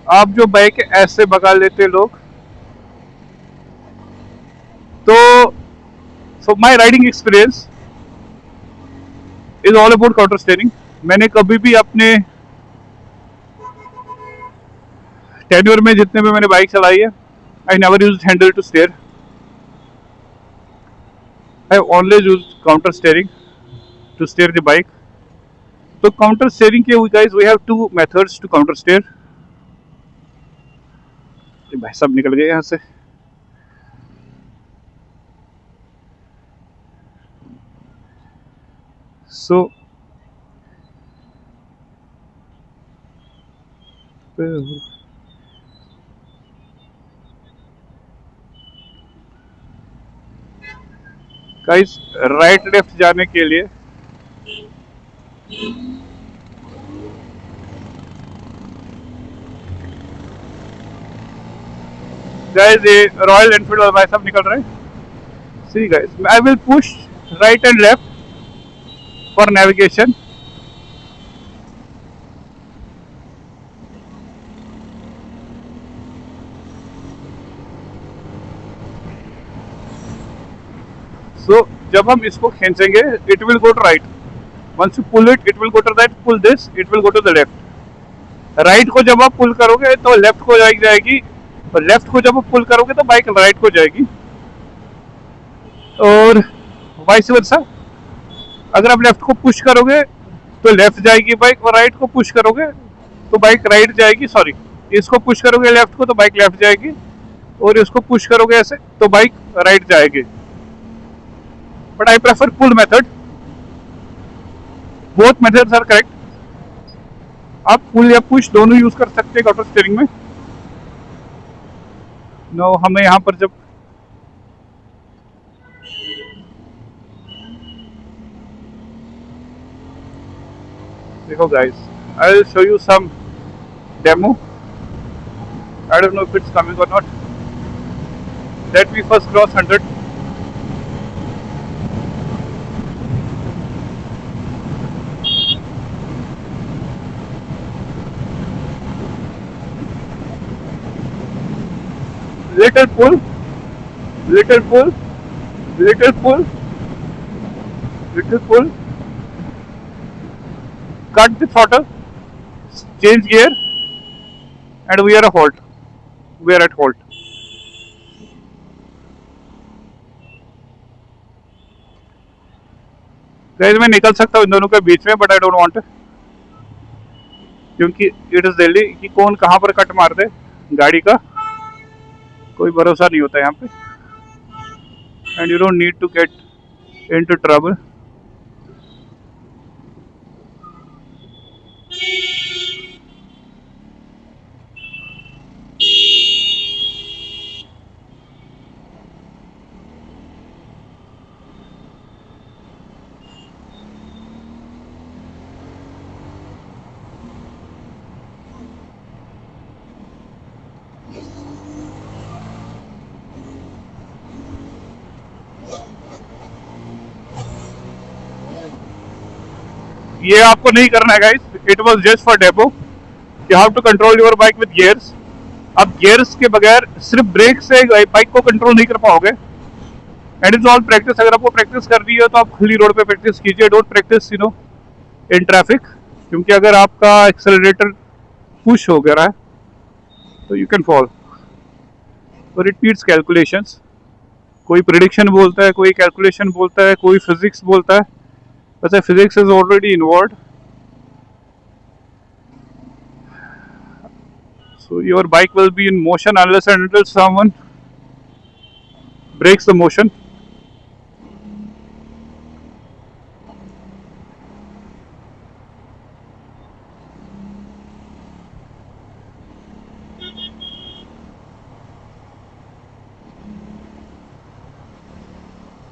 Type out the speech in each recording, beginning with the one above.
आप जो बाइक ऐसे भगा लेते लोग, तो so my riding experience is all about counter steering. मैंने कभी भी अपने टेन्योर में जितने भी मैंने बाइक चलाई है, I never use handle to steer, I always use counter steering to steer the bike. तो काउंटर स्टेयरिंग के guys we have two methods to counter steer. भाई सब निकल गए यहाँ से। सो गाइस राइट लेफ्ट जाने के लिए गाइस ये रॉयल एनफील्ड और भाई सब निकल रहे हैं। See guys I will push right and left for navigation. So जब हम इसको खींचेंगे it will go to right. Once you pull it will go to right, pull this it will go to the left. Right को जब आप पुल करोगे तो left को जाएगी, और लेफ्ट को जब आप पुल करोगे तो बाइक राइट को जाएगी, और वाइस वर्सा। अगर आप लेफ्ट को पुश करोगे तो लेफ्ट जाएगी बाइक, और राइट को पुश करोगे तो बाइक राइट जाएगी। सॉरी, इसको पुश करोगे लेफ्ट को तो बाइक लेफ्ट जाएगी, और इसको पुश करोगे ऐसे तो बाइक राइट जाएगी। But I prefer pull method. Both methods are correct. आप पुल या पुश दोनों यूज कर सकते हैं काउंटर स्टीयरिंग में। नो हमें यहाँ पर जब देखो guys, I will show you some demo. I don't know if it's coming or not. Let me first cross 100. Little pull, little pull, little pull, little pull. Cut the throttle, change gear, and we are a halt. We are at halt. Guys मैं निकल सकता हूँ इन दोनों के बीच में, but I don't want, क्योंकि it is Delhi कि कौन कहाँ पर कट मार दे गाड़ी का कोई भरोसा नहीं होता यहाँ पे। And you don't need to get into trouble. ये आपको नहीं करना है guys, it was just for demo. You have to control your bike with gears. आप गियर्स के बगैर सिर्फ ब्रेक से बाइक को कंट्रोल नहीं कर पाओगे। And is all practice. अगर आपको प्रैक्टिस करनी है तो आप खुली रोड पे प्रैक्टिस कीजिए, डोंट प्रैक्टिस इन ट्रैफिक। क्योंकि अगर आपका एक्सेलरेटर पुश हो गया है तो यू कैन फॉल, और इट नीड्स कैलकुलेशंस। कोई प्रिडिक्शन बोलता है, कोई कैलकुलेशन बोलता है, कोई फिजिक्स बोलता है। वैसे physics is already involve. So your bike will be in motion unless and until someone breaks the motion.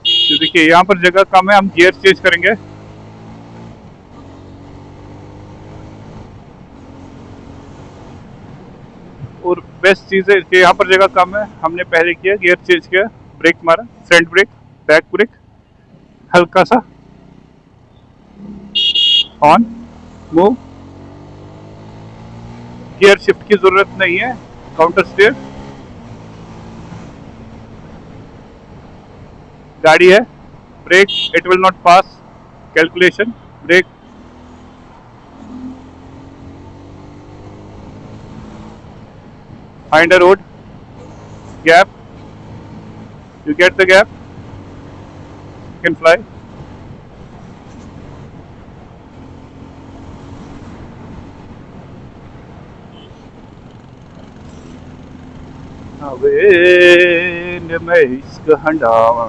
तो देखिए यहाँ पर जगह कम है, हम गियर चेंज करेंगे। और बेस्ट चीज़ है कि यहाँ पर जगह कम है, हमने पहले किया गियर चेंज किया, ब्रेक मारा, फ्रंट ब्रेक, बैक ब्रेक, हल्का सा ऑन, मूव, गियर शिफ्ट की जरूरत नहीं है, काउंटर स्टेयर गाड़ी है। Brake, it will not pass calculation, brake. Find a road, gap, you get the gap, you can fly. अबे मैं इश्क हंडावा,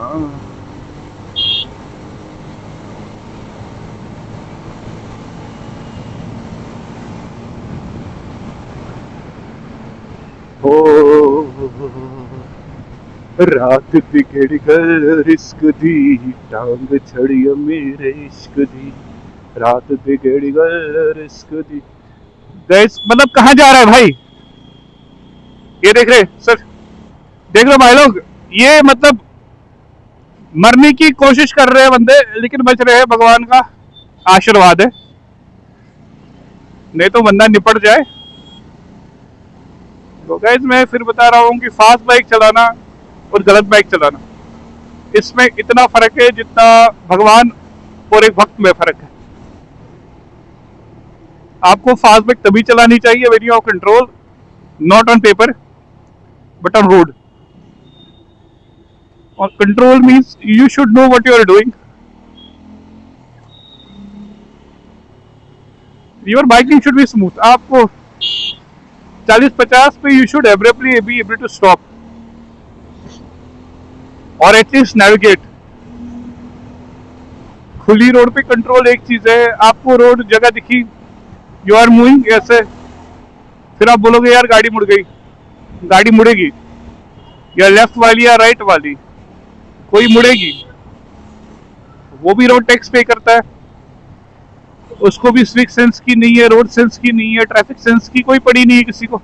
रात बिगड़ गल रिस्क दी, टांग छड़िया मेरे इश्क दी, रात बिगड़ गल रिस्क दी। गैस मतलब कहाँ जा रहा है भाई? ये देख रहे सर, देख लो भाई लोग, ये मतलब मरने की कोशिश कर रहे हैं बंदे, लेकिन बच रहे हैं, भगवान का आशीर्वाद है, नहीं तो बंदा निपट जाए। तो गैस मैं फिर बता रहा हूँ कि फास्ट बाइक चलाना और गलत बाइक चलाना, इसमें इतना फर्क है जितना भगवान और एक भक्त में फर्क है। आपको फास्ट बाइक तभी चलानी चाहिए when you have control, not on paper but on road. और control means you should know what you are doing. Your biking should be smooth. आपको 40-50 पे you should abruptly be able to stop और at least navigate. खुली road पे control एक चीज है, आपको रोड जगह दिखी, यू आर मूविंग ऐसे, फिर आप बोलोगे यार गाड़ी मुड़ गई, गाड़ी मुड़ेगी, या लेफ्ट वाली या राइट वाली, कोई मुड़ेगी, वो भी रोड टैक्स पे करता है, उसको भी सिविक सेंस की नहीं है, रोड सेंस की नहीं है, ट्रैफिक सेंस की कोई पड़ी नहीं है किसी को।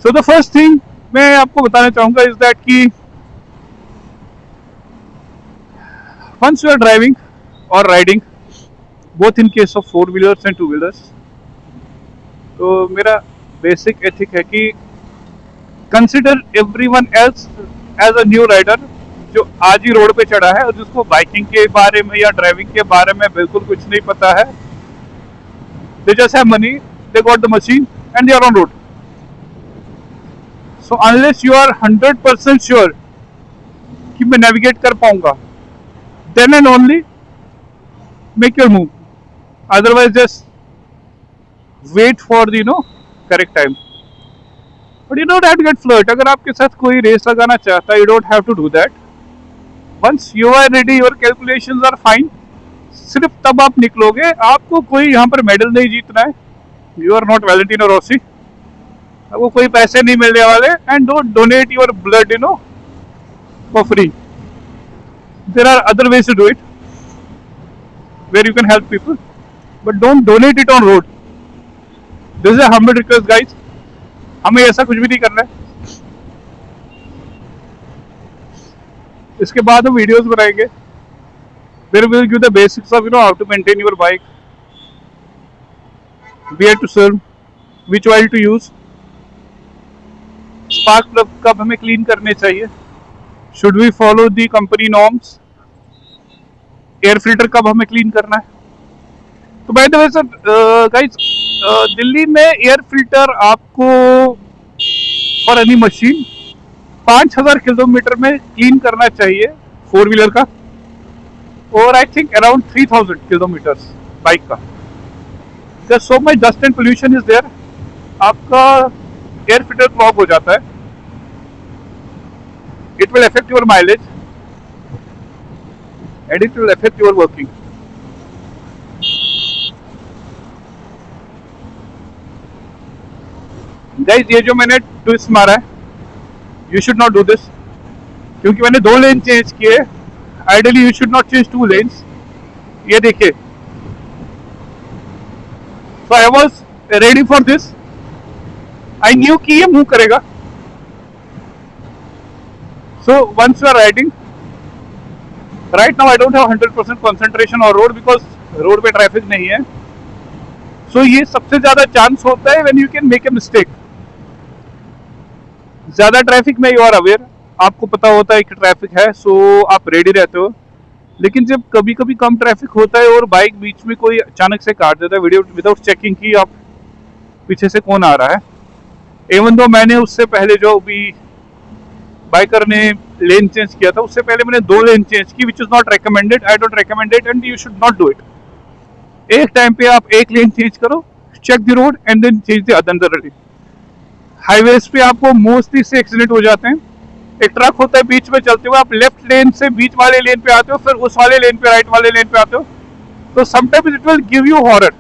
सो द फर्स्ट थिंग मैं आपको बताना चाहूंगा इज दैट कि once you are driving or riding both in case of 4-wheelers and 2-wheelers, तो मेरा बेसिक एथिक है कि consider everyone else as a new rider जो आज ही रोड पे चढ़ा है और जिसको बाइकिंग के बारे में या ड्राइविंग के बारे में बिल्कुल कुछ नहीं पता है। They just have money, they got the machine and they are on road. So unless you are 100% sure कि मैं नेविगेट कर पाऊंगा, then and only make your move, otherwise just wait for the correct time. But you don't have to get flirt. अगर आपके साथ कोई race लगाना चाहता है, you don't have to do that. Once you are ready, your calculations are fine, सिर्फ तब आप निकलोगे। आपको कोई यहाँ पर मेडल नहीं जीतना है, you are not Valentino Rossi, आपको कोई पैसे नहीं मिलने वाले, and don't donate your blood for free. There are other ways to do it where you can help people, but don't donate it on road. This is a humble request guys, हमें ऐसा कुछ भी नहीं करना है। इसके बाद हम वीडियोस बनाएंगे where we will give the basics of how to maintain your bike, where to serve, which oil to use, spark plug कब हमें क्लीन करने चाहिए, should we follow the company norms, air filter कब हमें clean करना है। तो by the way sir guys, Delhi में एयर फिल्टर आपको फॉर एनी मशीन 5000 किलोमीटर में क्लीन करना चाहिए 4-व्हीलर का, और I think around 3000 kilometre bike का। Just so much dust and pollution is there, आपका एयर फिल्टर क्लॉग हो जाता है, it will affect your mileage and it will affect your working. Guys, ये जो मैंने ट्विस्ट मारा है, you should not do this, क्योंकि मैंने 2 लेन चेंज किए। Ideally you should not change 2 lanes. ये देखिए, so I was ready for this, I knew कि ये मूव करेगा। So once you are riding, right now I don't have 100% concentration on road because road पे traffic नहीं है। सो ये सबसे ज्यादा चांस होता है when you can make a mistake. ज्यादा ट्रैफिक में यू आर अवेयर, आपको पता होता है कि ट्रैफिक है, सो आप रेडी रहते हो। लेकिन जब कभी कभी कम ट्रैफिक होता है और बाइक बीच में कोई अचानक से काट देता है वीडियो विदाउट चेकिंग की आप पीछे से कौन आ रहा है, इवन दो मैंने उससे पहले जो भी बाइकर ने लेन चेंज किया था उससे पहले मैंने 2 लेन चेंज की, which is not recommended, I don't recommend it and you should not do it. एक टाइम पे आप एक लेन चेंज करो, check the road and then change the other lane. Highways पे आपको मोस्टली से एक्सीडेंट हो जाते हैं। एक ट्रक होता है बीच में चलते हुए, आप लेफ्ट लेन से बीच वाले लेन पे आते हो, फिर उस वाले लेन पे राइट वाले लेन पे आते हो, तो sometimes it will give you horror.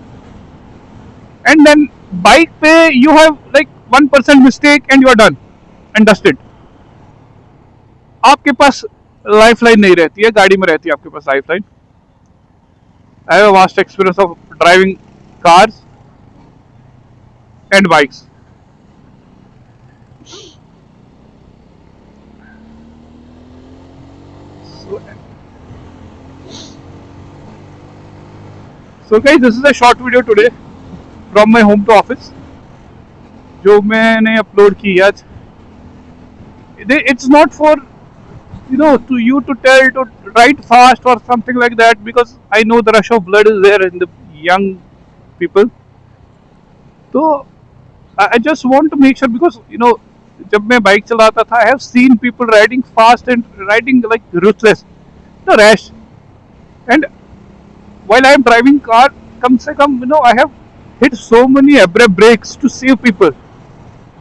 And then bike पे you have like 1% mistake and you are done and dusted. आपके पास लाइफ लाइन नहीं रहती है, गाड़ी में रहती है आपके पास life line. I have vast experience of driving cars and bikes. So guys, this is a short video today from my home to office जो मैंने अपलोड की आज। It's not for to you to tell to write fast or something like that, because I know the rush of blood is there in the young people. So I just want to make sure, because जब मैं bike चलाता था I have seen people riding fast and riding like ruthless, rash, and while I am driving car, कम से कम I have hit so many abrupt brakes to save people,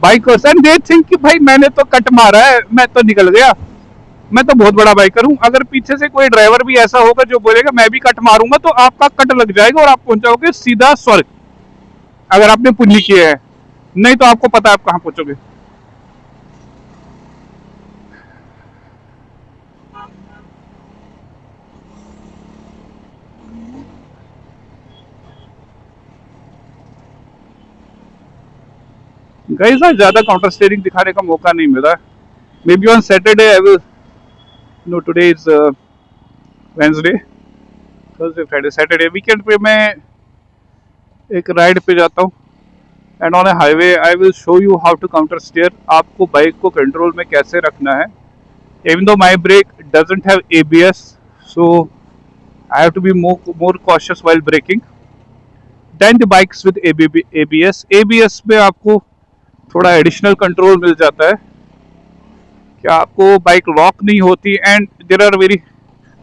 bikers, and they think कि भाई मैंने तो cut मारा है, मैं तो निकल गया, मैं तो बहुत बड़ा बाइकर हूँ। अगर पीछे से कोई ड्राइवर भी ऐसा होगा जो बोलेगा मैं भी कट मारूंगा, तो आपका कट लग जाएगा और आप पहुंच जाओगे सीधा स्वर्ग, अगर आपने पुण्य किया है। नहीं तो आपको पता है आप कहाँ पहुंचोगे। गाइस आज ज्यादा काउंटर स्टीयरिंग दिखाने का मौका नहीं मिला। May be on Saturday I will, today is Wednesday, Thursday, Friday, Saturday, weekend पे मैं एक राइड पे जाता हूँ and on a highway I will show you how to counter steer, आपको बाइक को कंट्रोल में कैसे रखना है। Even though my brake doesn't have ABS, so I have to be more cautious while braking then the bikes with ABS। ABS में आपको थोड़ा additional control मिल जाता है कि आपको बाइक लॉक नहीं होती and there are very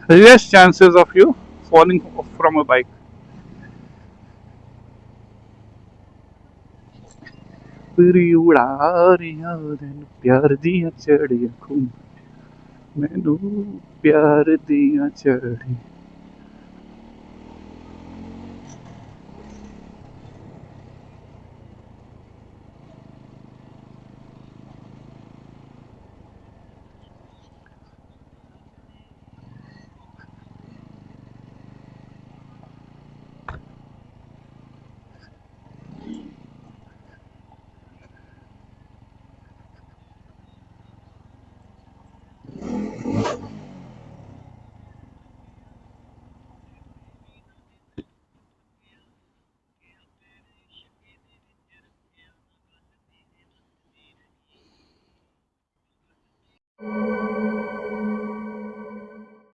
less chances of you falling from a bike. प्यार दिया चढ़िया खून, मैनू प्यार दिया चढ़ी।